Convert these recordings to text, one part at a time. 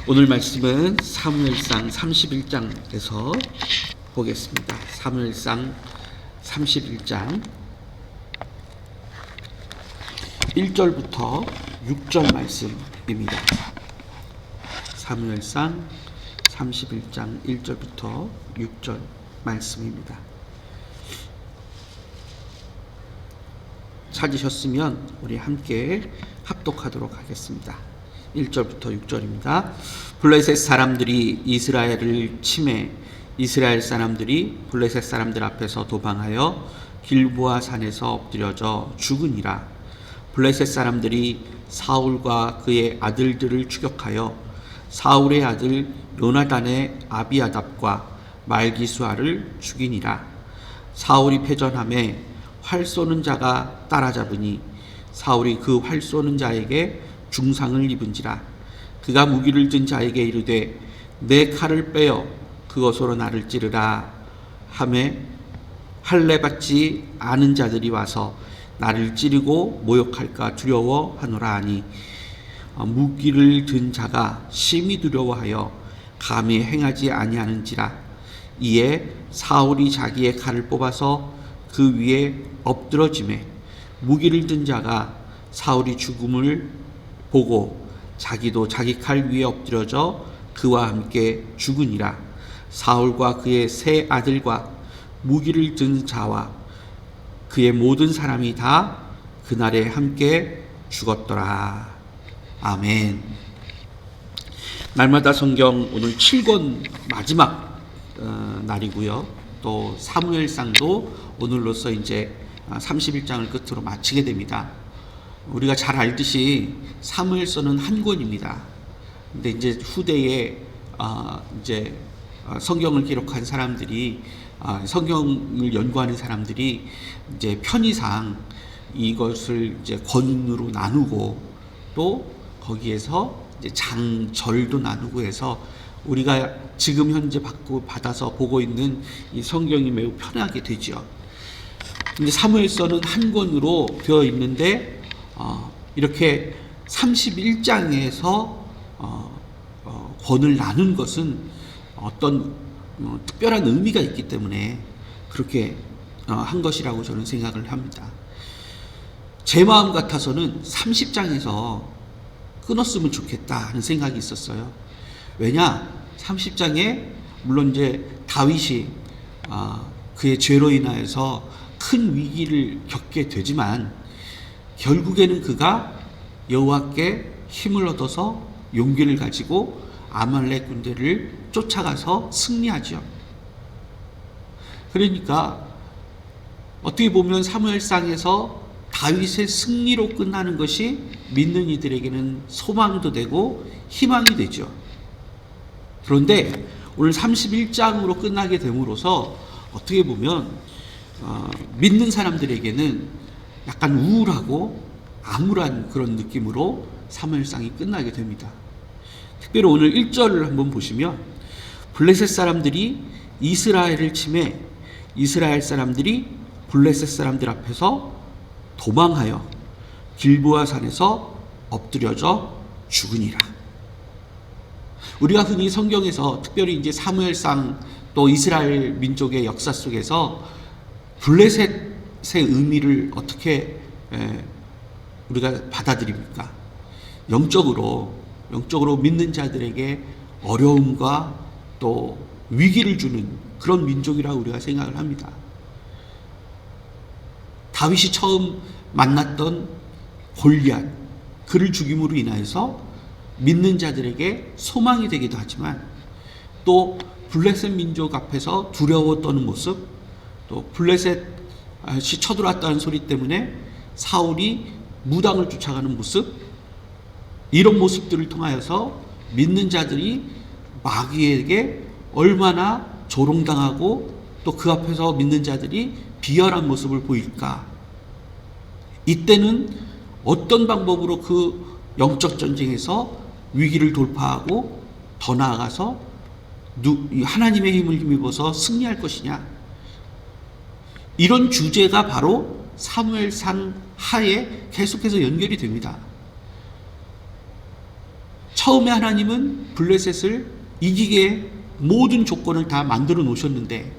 오늘 말씀은 사무엘상 31장에서 보겠습니다. 사무엘상 31장 1절부터 6절 말씀입니다. 사무엘상 31장 1절부터 6절 말씀입니다. 찾으셨으면 우리 함께 합독하도록 하겠습니다. 1절부터 6절입니다. 블레셋 사람들이 이스라엘을 침해 이스라엘 사람들이 블레셋 사람들 앞에서 도망하여 길보아 산에서 엎드려져 죽으니라. 블레셋 사람들이 사울과 그의 아들들을 추격하여 사울의 아들 요나단의 아비아답과 말기수아를 죽이니라. 사울이 패전함에 활 쏘는 자가 따라잡으니 사울이 그 활 쏘는 자에게 중상을 입은지라. 그가 무기를 든 자에게 이르되 내 칼을 빼어 그것으로 나를 찌르라 하매 할례 받지 않은 자들이 와서 나를 찌르고 모욕할까 두려워하노라 하니 무기를 든 자가 심히 두려워하여 감히 행하지 아니하는지라. 이에 사울이 자기의 칼을 뽑아서 그 위에 엎드러지매 무기를 든 자가 사울이 죽음을 보고 자기도 자기 칼 위에 엎드려져 그와 함께 죽으니라. 사울과 그의 세 아들과 무기를 든 자와 그의 모든 사람이 다 그날에 함께 죽었더라. 아멘. 날마다 성경 오늘 7권 마지막 날이고요. 또 사무엘상도 오늘로서 이제 31장을 끝으로 마치게 됩니다. 우리가 잘 알듯이 사무엘서는 한 권입니다. 근데 이제 후대에 이제 성경을 기록한 사람들이 성경을 연구하는 사람들이 이제 편의상 이것을 이제 권으로 나누고 또 거기에서 이제 장절도 나누고 해서 우리가 지금 현재 받아서 보고 있는 이 성경이 매우 편하게 되죠. 근데 사무엘서는 한 권으로 되어 있는데 이렇게 31장에서 권을 나눈 것은 어떤 특별한 의미가 있기 때문에 그렇게 한 것이라고 저는 생각을 합니다. 제 마음 같아서는 30장에서 끊었으면 좋겠다 하는 생각이 있었어요. 왜냐? 30장에 물론 이제 다윗이 그의 죄로 인하여서 큰 위기를 겪게 되지만 결국에는 그가 여호와께 힘을 얻어서 용기를 가지고 아말렉 군대를 쫓아가서 승리하죠. 그러니까 어떻게 보면 사무엘상에서 다윗의 승리로 끝나는 것이 믿는 이들에게는 소망도 되고 희망이 되죠. 그런데 오늘 31장으로 끝나게 됨으로써 어떻게 보면 믿는 사람들에게는 약간 우울하고 암울한 그런 느낌으로 사무엘상이 끝나게 됩니다. 특별히 오늘 1절을 한번 보시면 블레셋 사람들이 이스라엘을 침해 이스라엘 사람들이 블레셋 사람들 앞에서 도망하여 길보아 산에서 엎드려져 죽으니라. 우리가 흔히 성경에서 특별히 이제 사무엘상 또 이스라엘 민족의 역사 속에서 블레셋의 의미를 어떻게 우리가 받아들입니까? 영적으로 믿는 자들에게 어려움과 또 위기를 주는 그런 민족이라고 우리가 생각을 합니다. 다윗이 처음 만났던 골리앗, 그를 죽임으로 인하여서 믿는 자들에게 소망이 되기도 하지만 또 블레셋 민족 앞에서 두려워 떠는 모습, 또 블레셋이 쳐들어왔다는 소리 때문에 사울이 무당을 쫓아가는 모습, 이런 모습들을 통하여서 믿는 자들이 마귀에게 얼마나 조롱당하고 또 그 앞에서 믿는 자들이 비열한 모습을 보일까? 이때는 어떤 방법으로 그 영적 전쟁에서 위기를 돌파하고 더 나아가서 하나님의 힘을 힘입어서 승리할 것이냐? 이런 주제가 바로 사무엘상 하에 계속해서 연결이 됩니다. 처음에 하나님은 블레셋을 이기게 모든 조건을 다 만들어 놓으셨는데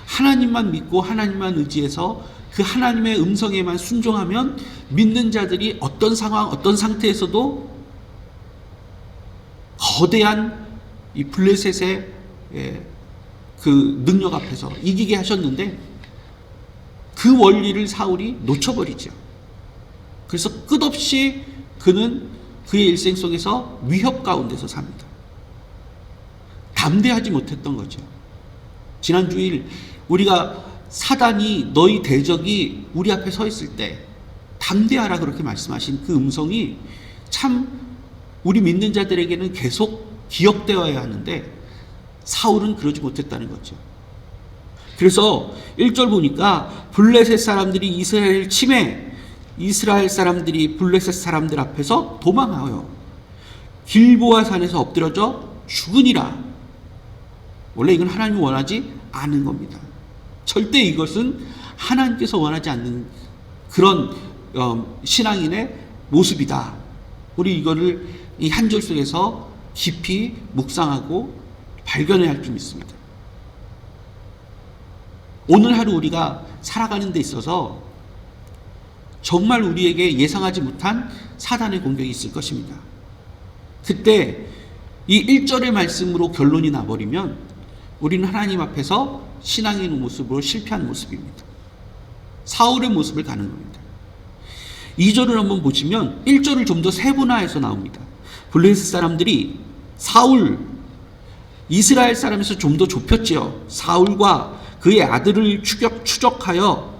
하나님만 믿고 하나님만 의지해서 그 하나님의 음성에만 순종하면 믿는 자들이 어떤 상황, 어떤 상태에서도 거대한 이 블레셋의 그 능력 앞에서 이기게 하셨는데 그 원리를 사울이 놓쳐버리죠. 그래서 끝없이 그는 그의 일생 속에서 위협 가운데서 삽니다. 담대하지 못했던 거죠. 지난 주일 우리가 사단이 너희 대적이 우리 앞에 서 있을 때 담대하라 그렇게 말씀하신 그 음성이 참 우리 믿는 자들에게는 계속 기억되어야 하는데 사울은 그러지 못했다는 거죠. 그래서 1절 보니까 블레셋 사람들이 이스라엘을 침해 이스라엘 사람들이 블레셋 사람들 앞에서 도망하여 길보아 산에서 엎드려져 죽으니라. 원래 이건 하나님이 원하지 않은 겁니다. 절대 이것은 하나님께서 원하지 않는 그런 신앙인의 모습이다. 우리 이거를 이 한 절 속에서 깊이 묵상하고 발견해야 할 점 있습니다. 오늘 하루 우리가 살아가는 데 있어서 정말 우리에게 예상하지 못한 사단의 공격이 있을 것입니다. 그때 이 1절의 말씀으로 결론이 나버리면 우리는 하나님 앞에서 신앙의 모습으로 실패한 모습입니다. 사울의 모습을 가는 겁니다. 2절을 한번 보시면 1절을 좀 더 세분화해서 나옵니다. 블레셋 사람들이 사울, 이스라엘 사람에서 좀 더 좁혔지요. 사울과 그의 아들을 추적하여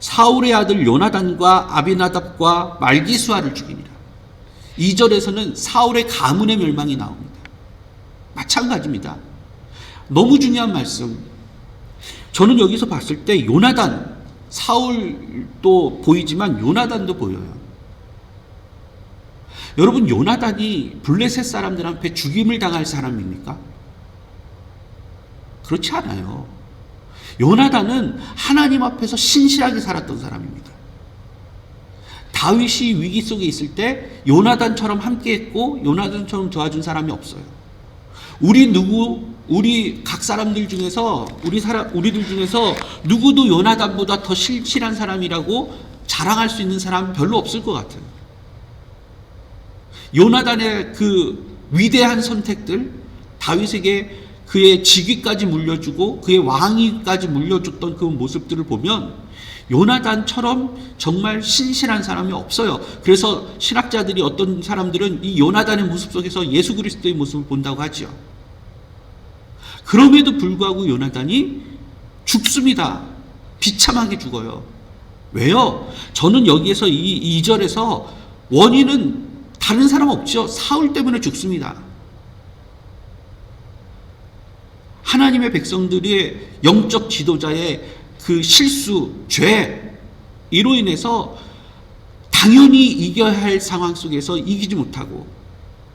사울의 아들 요나단과 아비나답과 말기수아를 죽이니라. 2절에서는 사울의 가문의 멸망이 나옵니다. 마찬가지입니다. 너무 중요한 말씀. 저는 여기서 봤을 때 요나단, 사울도 보이지만 요나단도 보여요. 여러분, 요나단이 블레셋 사람들 앞에 죽임을 당할 사람입니까? 그렇지 않아요. 요나단은 하나님 앞에서 신실하게 살았던 사람입니다. 다윗이 위기 속에 있을 때 요나단처럼 함께했고 요나단처럼 도와준 사람이 없어요. 우리 각 사람들 중에서 우리들 중에서 누구도 요나단보다 더 신실한 사람이라고 자랑할 수 있는 사람 별로 없을 것 같아요. 요나단의 그 위대한 선택들, 다윗에게 그의 직위까지 물려주고 그의 왕위까지 물려줬던 그 모습들을 보면 요나단처럼 정말 신실한 사람이 없어요. 그래서 신학자들이 어떤 사람들은 이 요나단의 모습 속에서 예수 그리스도의 모습을 본다고 하죠. 그럼에도 불구하고 요나단이 죽습니다. 비참하게 죽어요. 왜요? 저는 여기에서 이 2절에서 원인은 다른 사람 없죠. 사울 때문에 죽습니다. 하나님의 백성들의 영적 지도자의 그 실수, 죄, 이로 인해서 당연히 이겨야 할 상황 속에서 이기지 못하고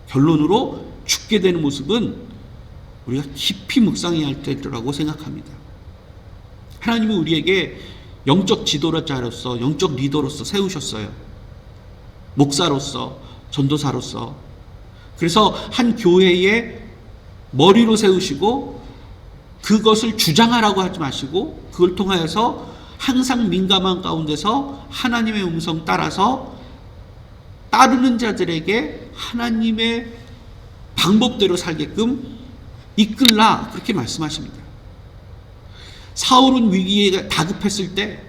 결론으로 죽게 되는 모습은 우리가 깊이 묵상해야 할 때라고 생각합니다. 하나님은 우리에게 영적 지도자로서, 영적 리더로서 세우셨어요. 목사로서, 전도사로서. 그래서 한 교회의 머리로 세우시고 그것을 주장하라고 하지 마시고 그걸 통하여서 항상 민감한 가운데서 하나님의 음성 따라서 따르는 자들에게 하나님의 방법대로 살게끔 이끌라, 그렇게 말씀하십니다. 사울은 위기에 다급했을 때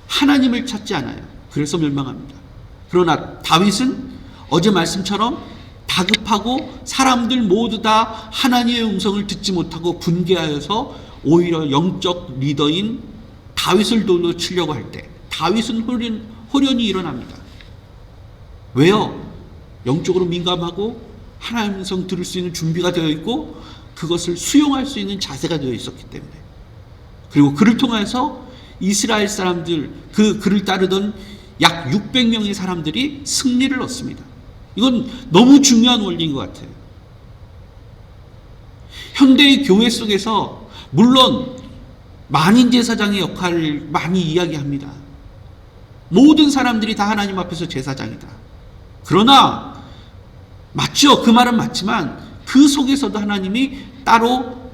하나님을 찾지 않아요. 그래서 멸망합니다. 그러나 다윗은 어제 말씀처럼 다급하고 사람들 모두 다 하나님의 음성을 듣지 못하고 분개하여서 오히려 영적 리더인 다윗을 돌로 치려고 할 때 다윗은 호련히 일어납니다. 왜요? 영적으로 민감하고 하나님의 음성 들을 수 있는 준비가 되어 있고 그것을 수용할 수 있는 자세가 되어 있었기 때문에. 그리고 그를 통해서 이스라엘 사람들, 그를 따르던 약 600명의 사람들이 승리를 얻습니다. 이건 너무 중요한 원리인 것 같아요. 현대의 교회 속에서 물론 만인제사장의 역할을 많이 이야기합니다. 모든 사람들이 다 하나님 앞에서 제사장이다. 그러나 맞죠. 그 말은 맞지만 그 속에서도 하나님이 따로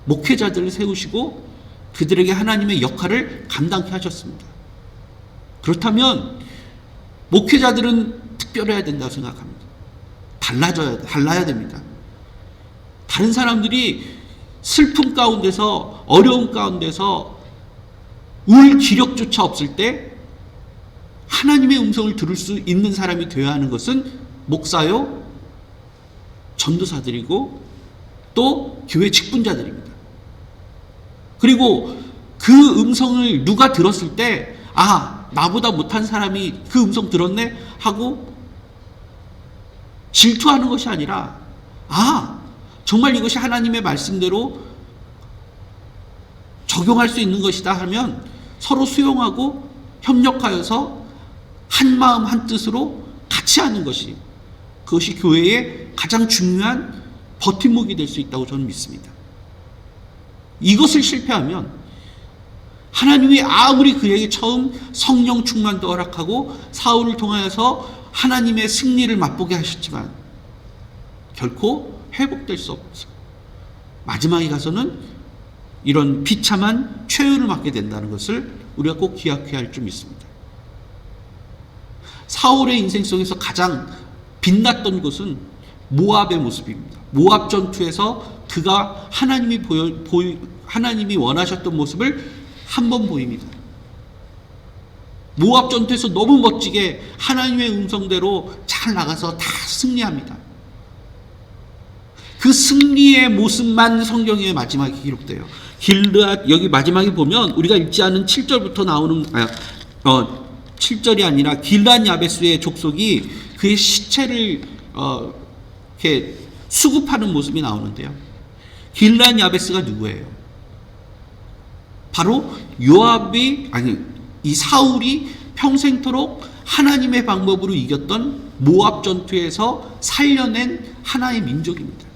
목회자들을 세우시고 그들에게 하나님의 역할을 감당케 하셨습니다. 그렇다면 목회자들은 특별해야 된다고 생각합니다. 달라야 됩니다. 다른 사람들이 슬픔 가운데서, 어려움 가운데서 울 기력조차 없을 때 하나님의 음성을 들을 수 있는 사람이 되어야 하는 것은 목사요, 전도사들이고 또 교회 직분자들입니다. 그리고 그 음성을 누가 들었을 때, 아, 나보다 못한 사람이 그 음성 들었네 하고 질투하는 것이 아니라, 아, 정말 이것이 하나님의 말씀대로 적용할 수 있는 것이다 하면 서로 수용하고 협력하여서 한 마음 한 뜻으로 같이 하는 것이, 그것이 교회의 가장 중요한 버팀목이 될 수 있다고 저는 믿습니다. 이것을 실패하면 하나님이 아무리 그에게 처음 성령 충만도 허락하고 사울을 통하여서 하나님의 승리를 맛보게 하셨지만 결코 회복될 수 없어. 마지막에 가서는 이런 비참한 최후를 맞게 된다는 것을 우리가 꼭 기억해야 할 줄 믿습니다. 사울의 인생 속에서 가장 빛났던 것은 모압의 모습입니다. 모압 전투에서 그가 하나님이 원하셨던 모습을 한번 보입니다. 모압 전투에서 너무 멋지게 하나님의 음성대로 잘 나가서 다 승리합니다. 그 승리의 모습만 성경에 마지막에 기록돼요. 길르앗, 여기 마지막에 보면 우리가 읽지 않은 7절부터 나오는 7절이 아니라 길르앗 야베스의 족속이 그의 시체를 이렇게 수급하는 모습이 나오는데요. 길르앗 야베스가 누구예요? 바로 이 사울이 평생토록 하나님의 방법으로 이겼던 모압 전투에서 살려낸 하나의 민족입니다.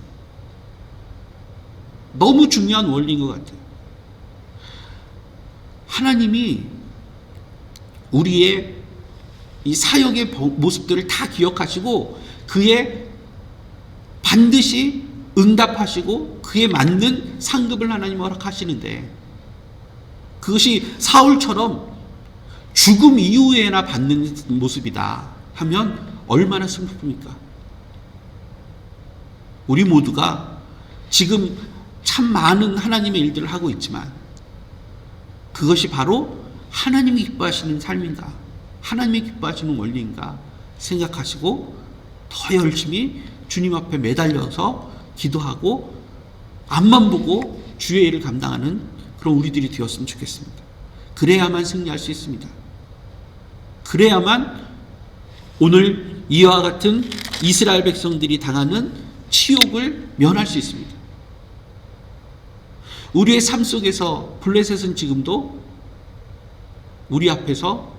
너무 중요한 원리인 것 같아요. 하나님이 우리의 이 사역의 모습들을 다 기억하시고 그의 반드시 응답하시고 그에 맞는 상급을 하나님 허락하시는데, 그것이 사울처럼 죽음 이후에나 받는 모습이다 하면 얼마나 슬픕니까? 우리 모두가 지금 참 많은 하나님의 일들을 하고 있지만 그것이 바로 하나님이 기뻐하시는 삶인가, 하나님이 기뻐하시는 원리인가 생각하시고 더 열심히 주님 앞에 매달려서 기도하고 앞만 보고 주의 일을 감당하는 그런 우리들이 되었으면 좋겠습니다. 그래야만 승리할 수 있습니다. 그래야만 오늘 이와 같은 이스라엘 백성들이 당하는 치욕을 면할 수 있습니다. 우리의 삶 속에서 블레셋은 지금도 우리 앞에서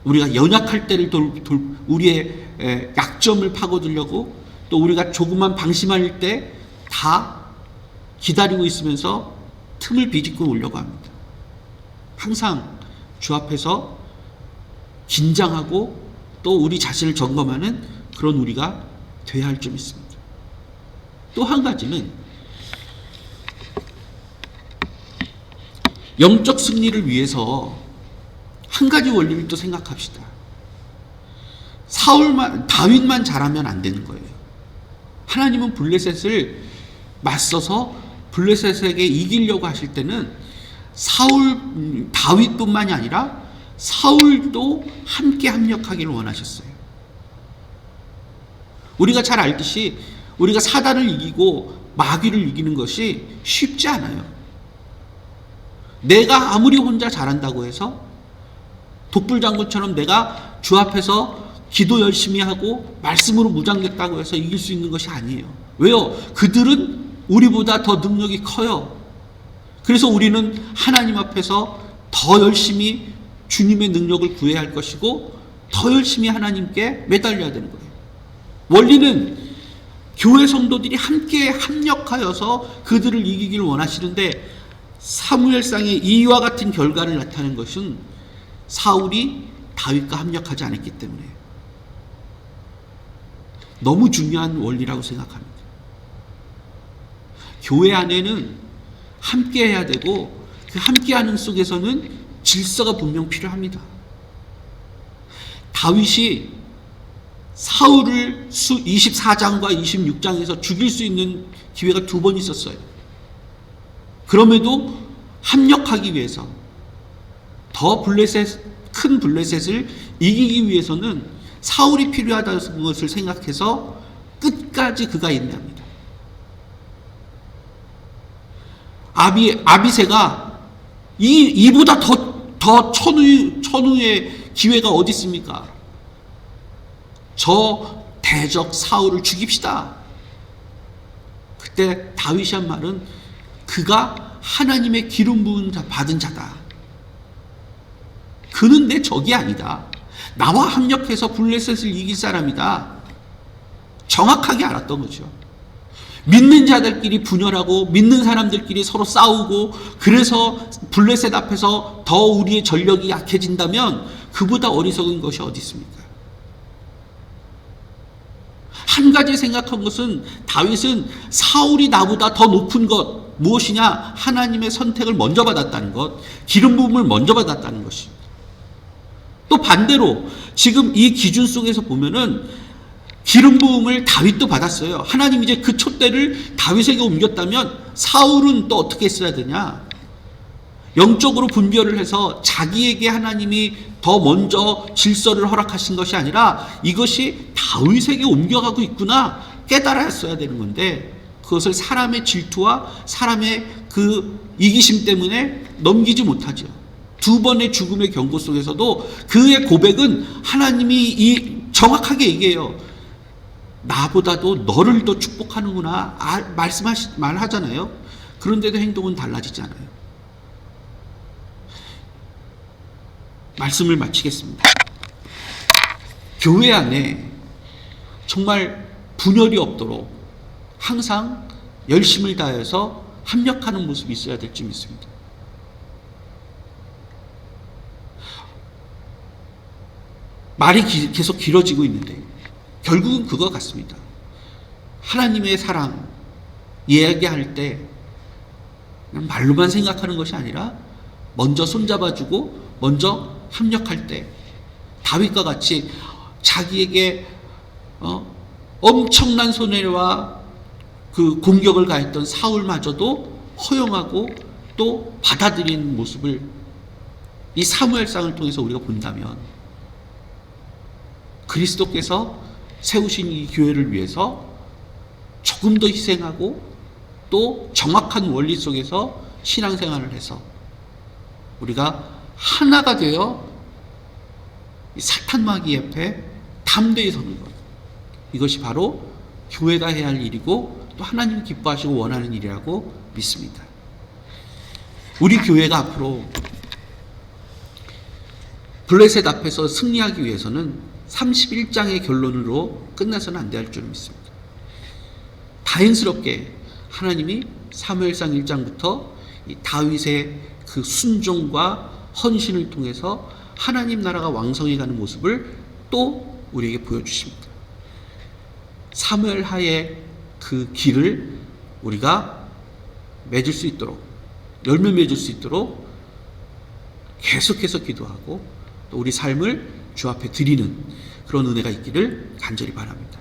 우리가 연약할 때를 우리의 약점을 파고들려고, 또 우리가 조금만 방심할 때 다 기다리고 있으면서 틈을 비집고 오려고 합니다. 항상 주 앞에서 긴장하고 또 우리 자신을 점검하는 그런 우리가 되어야 할 점 있습니다. 또 한 가지는 영적 승리를 위해서 한 가지 원리를 또 생각합시다. 다윗만 잘하면 안 되는 거예요. 하나님은 블레셋을 맞서서 블레셋에게 이기려고 하실 때는 다윗뿐만이 아니라 사울도 함께 합력하기를 원하셨어요. 우리가 잘 알듯이 우리가 사단을 이기고 마귀를 이기는 것이 쉽지 않아요. 내가 아무리 혼자 잘한다고 해서 독불장군처럼 내가 주 앞에서 기도 열심히 하고 말씀으로 무장됐다고 해서 이길 수 있는 것이 아니에요. 왜요? 그들은 우리보다 더 능력이 커요. 그래서 우리는 하나님 앞에서 더 열심히 주님의 능력을 구해야 할 것이고 더 열심히 하나님께 매달려야 되는 거예요. 원리는 교회 성도들이 함께 합력하여서 그들을 이기기를 원하시는데, 사무엘상의 이와 같은 결과를 나타낸 것은 사울이 다윗과 합력하지 않았기 때문에 너무 중요한 원리라고 생각합니다. 교회 안에는 함께 해야 되고 그 함께하는 속에서는 질서가 분명 필요합니다. 다윗이 사울을 24장과 26장에서 죽일 수 있는 기회가 2번 있었어요. 그럼에도 합력하기 위해서 큰 블레셋을 이기기 위해서는 사울이 필요하다는 것을 생각해서 끝까지 그가 인내합니다. 아비새가 이보다 더 천우의 기회가 어디 있습니까? 저 대적 사울을 죽입시다. 그때 다윗이 한 말은 그가 하나님의 기름 부은 받은 자다. 그는 내 적이 아니다. 나와 합력해서 블레셋을 이길 사람이다. 정확하게 알았던 거죠. 믿는 자들끼리 분열하고 믿는 사람들끼리 서로 싸우고 그래서 블레셋 앞에서 더 우리의 전력이 약해진다면 그보다 어리석은 것이 어디 있습니까? 한 가지 생각한 것은 다윗은 사울이 나보다 더 높은 것 무엇이냐? 하나님의 선택을 먼저 받았다는 것, 기름 부음을 먼저 받았다는 것입니다. 또 반대로 지금 이 기준 속에서 보면은 기름 부음을 다윗도 받았어요. 하나님 이제 그 촛대를 다윗에게 옮겼다면 사울은 또 어떻게 했어야 되냐? 영적으로 분별을 해서 자기에게 하나님이 더 먼저 질서를 허락하신 것이 아니라 이것이 다윗에게 옮겨가고 있구나 깨달았어야 되는 건데 그것을 사람의 질투와 사람의 그 이기심 때문에 넘기지 못하죠. 2번의 죽음의 경고 속에서도 그의 고백은 하나님이 정확하게 얘기해요. 나보다도 너를 더 축복하는구나 말하잖아요. 그런데도 행동은 달라지지 않아요. 말씀을 마치겠습니다. 교회 안에 정말 분열이 없도록 항상 열심을 다해서 합력하는 모습이 있어야 될지 믿습니다. 말이 계속 길어지고 있는데 결국은 그거 같습니다. 하나님의 사랑 이야기할 때 말로만 생각하는 것이 아니라 먼저 손잡아주고 먼저 합력할 때 다윗과 같이 자기에게 엄청난 손해와 그 공격을 가했던 사울마저도 허용하고 또 받아들이는 모습을 이 사무엘상을 통해서 우리가 본다면 그리스도께서 세우신 이 교회를 위해서 조금 더 희생하고 또 정확한 원리 속에서 신앙생활을 해서 우리가 하나가 되어 사탄 마귀 앞에 담대히 서는 것, 이것이 바로 교회가 해야 할 일이고 또 하나님이 기뻐하시고 원하는 일이라고 믿습니다. 우리 교회가 앞으로 블레셋 앞에서 승리하기 위해서는 31장의 결론으로 끝나서는 안 될 줄 믿습니다. 다행스럽게 하나님이 사무엘상 1장부터 이 다윗의 그 순종과 헌신을 통해서 하나님 나라가 왕성해가는 모습을 또 우리에게 보여주십니다. 사무엘 하의 그 길을 우리가 맺을 수 있도록, 열매 맺을 수 있도록 계속해서 기도하고 또 우리 삶을 주 앞에 드리는 그런 은혜가 있기를 간절히 바랍니다.